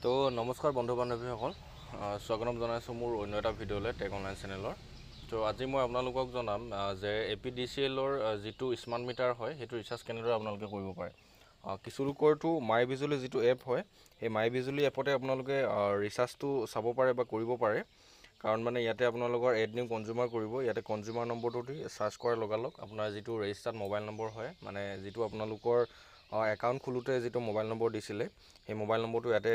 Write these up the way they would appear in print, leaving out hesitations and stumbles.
তো নমস্কাৰ বন্ধু বান্ধৱীসকল, স্বাগতম জনাইছোঁ মোৰ অন্য এটা ভিডিঅ'লৈ টেক অনলাইন চেনেলৰ। তো আজি মই আপোনালোকক জনাম যে APDCLৰ যিটো স্মাৰ্ট মিটাৰ হয় সেইটো ৰিচাৰ্জ কেনেদৰে আপোনালোকে কৰিব পাৰে। কিছু লোকৰটো মাই বিজুলী যিটো এপ হয় সেই মাই বিজুলী এপতে আপোনালোকে ৰিচাৰ্জটো চাব পাৰে বা কৰিব পাৰে। কাৰণ মানে ইয়াতে আপোনালোকৰ এড নিউ কনজিউমাৰ কৰিব, ইয়াতে কনজিউমাৰ নম্বৰটো দি চাৰ্চ কৰাৰ লগালগ আপোনাৰ যিটো ৰেজিষ্টাৰ্ড মোবাইল নম্বৰ হয়, মানে যিটো আপোনালোকৰ একাউণ্ট খোলোতে যিটো মোবাইল নম্বৰ দিছিলে সেই মোবাইল নম্বৰটো ইয়াতে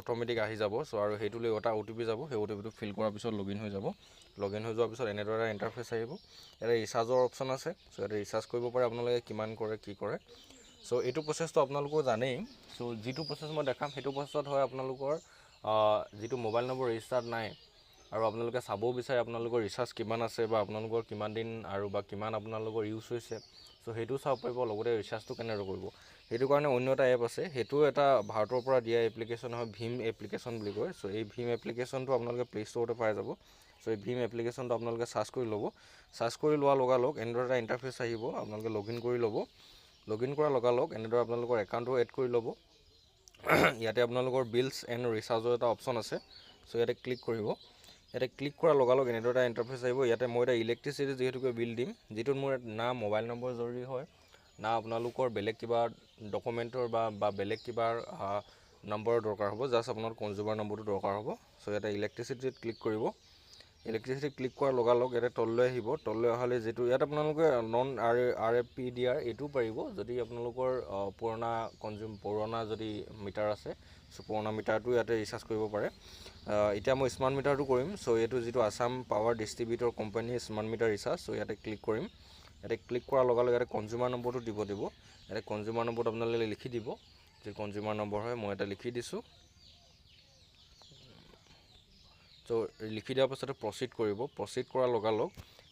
অট'মেটিক আহি যাব। চ' আৰু সেইটোলৈ এটা OTP যাব, সেই OTPটো ফিল কৰাৰ পিছত লগইন হৈ যাব। লগইন হৈ যোৱাৰ পিছত এনেদৰে এটা ইণ্টাৰফেচ আহিব। ইয়াতে ৰিচাৰ্জৰ অপশ্যন আছে। চ' ইয়াতে ৰিচাৰ্জ কৰিব পাৰে আপোনালোকে কিমান কৰে কি কৰে। চ' এইটো প্ৰচেছটো আপোনালোকেও জানেই। চ' যিটো প্ৰচেছ মই দেখাম সেইটো প্ৰচেছত হয় আপোনালোকৰ যিটো মোবাইল নম্বৰ ৰেজিষ্টাৰ্ড নাই আৰু আপোনালোকে চাবও বিচাৰে আপোনালোকৰ ৰিচাৰ্জ কিমান আছে বা আপোনালোকৰ কিমান দিন আৰু বা কিমান আপোনালোকৰ ইউজ হৈছে। চ' সেইটোও চাব পাৰিব, লগতে ৰিচাৰ্জটো কেনেদৰে কৰিব। সেইটো কাৰণে অন্য এটা এপ আছে, সেইটো এটা ভাৰতৰ পৰা দিয়া এপ্লিকেশ্যন হয়, ভীম এপ্লিকেশ্যন বুলি কয়। চ' এই ভীম এপ্লিকেশ্যনটো আপোনালোকে প্লে' ষ্ট'ৰতে পাই যাব। চ' এই ভীম এপ্লিকেশ্যনটো আপোনালোকে চাৰ্চ কৰি ল'ব। চাৰ্চ কৰি লোৱাৰ লগালগ এনেদৰে এটা ইণ্টাৰফেচ আহিব, আপোনালোকে লগইন কৰি ল'ব। লগইন কৰাৰ লগালগ এনেদৰে আপোনালোকৰ একাউণ্টটো এড কৰি ল'ব। ইয়াতে আপোনালোকৰ বিলছ এণ্ড ৰিচাৰ্জৰ এটা অপশ্যন আছে। চ' ইয়াতে ক্লিক কৰিব। ইয়াতে ক্লিক কৰাৰ লগালগ এনেদৰে এটা ইণ্টাৰফেচ আহিব। ইয়াতে মই এটা ইলেক্ট্ৰিচিটি যিহেতুকে বিল দিম, যিটোত মোৰ না মোবাইল নম্বৰ জৰুৰী হয় না আপোনালোকৰ বেলেগ কিবা ডকুমেণ্টৰ বা বেলেগ কিবা নম্বৰৰ দৰকাৰ হ'ব, জাষ্ট আপোনাৰ কনজিউমাৰ নম্বৰটো দৰকাৰ হ'ব। চ' ইয়াতে ইলেক্ট্ৰিচিটিত ক্লিক কৰিব। ইলেক্ট্ৰিচিটি ক্লিক কৰাৰ লগালগ ইয়াতে তললৈ আহিব। তললৈ অহালৈ যিটো ইয়াত আপোনালোকে নন RFPDR এইটোও পাৰিব যদি আপোনালোকৰ পুৰণা যদি মিটাৰ আছে। চ' পুৰণা মিটাৰটো ইয়াতে ৰিচাৰ্জ কৰিব পাৰে। এতিয়া মই স্মাৰ্ট মিটাৰটো কৰিম। চ' এইটো যিটো Assam power distributor company smart meter recharge. চ' ইয়াতে ক্লিক কৰিম। ইয়াতে ক্লিক কৰাৰ লগালগ ইয়াতে কনজিউমাৰ নম্বৰটো দিব। ইয়াতে কনজিউমাৰ নম্বৰটো আপোনালোকে লিখি দিব, যে কনজিউমাৰ নম্বৰ হয়। মই এটা লিখি দিছোঁ। চ' লিখি দিয়াৰ পাছতে প্ৰচিড কৰিব। প্ৰচিড কৰাৰ লগালগ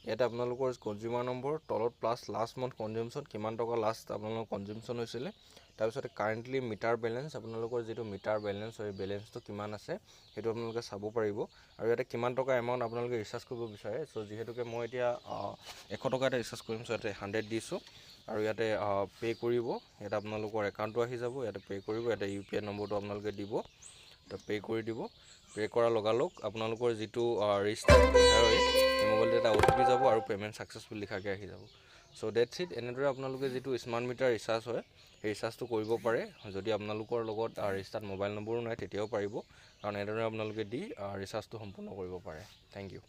ইয়াতে আপোনালোকৰ কনজিউমাৰ নম্বৰ তলত প্লাছ লাষ্ট মান্থ কনজিউমশ্যন কিমান টকা লাষ্ট আপোনালোকৰ কনজিউমশ্যন হৈছিলে, তাৰপিছতে কাৰেণ্টলি মিটাৰ বেলেঞ্চ আপোনালোকৰ যিটো মিটাৰ বেলেঞ্চ হয় বেলেঞ্চটো কিমান আছে সেইটো আপোনালোকে চাব পাৰিব। আৰু ইয়াতে কিমান টকা এমাউণ্ট আপোনালোকে ৰিচাৰ্জ কৰিব বিচাৰে। চ' যিহেতুকে মই এতিয়া 100 টকা এটা ৰিচাৰ্জ কৰিম। চ' ইয়াতে 100 দিছোঁ আৰু ইয়াতে পে' কৰিব। ইয়াতে আপোনালোকৰ একাউণ্টটো আহি যাব, ইয়াতে পে' কৰিব। ইয়াতে UPI নম্বৰটো আপোনালোকে দিব, তো পে' কৰি দিব। পে' কৰাৰ লগালগ আপোনালোকৰ যিটো ৰেজিষ্টাৰ্ড হয় সেই মোবাইলটো এটা OTP যাব আৰু পে'মেণ্ট ছাকচেছফুল লিখাকৈ আহি যাব। চ' ডেটছ ইট। এনেদৰে আপোনালোকে যিটো স্মাৰ্ট মিটাৰ ৰিচাৰ্জ হয় সেই ৰিচাৰ্জটো কৰিব পাৰে। যদি আপোনালোকৰ লগত ৰেজিষ্টাৰ্ড মোবাইল নম্বৰো নাই তেতিয়াও পাৰিব, কাৰণ এনেদৰে আপোনালোকে দি ৰিচাৰ্জটো সম্পূৰ্ণ কৰিব পাৰে। Thank U.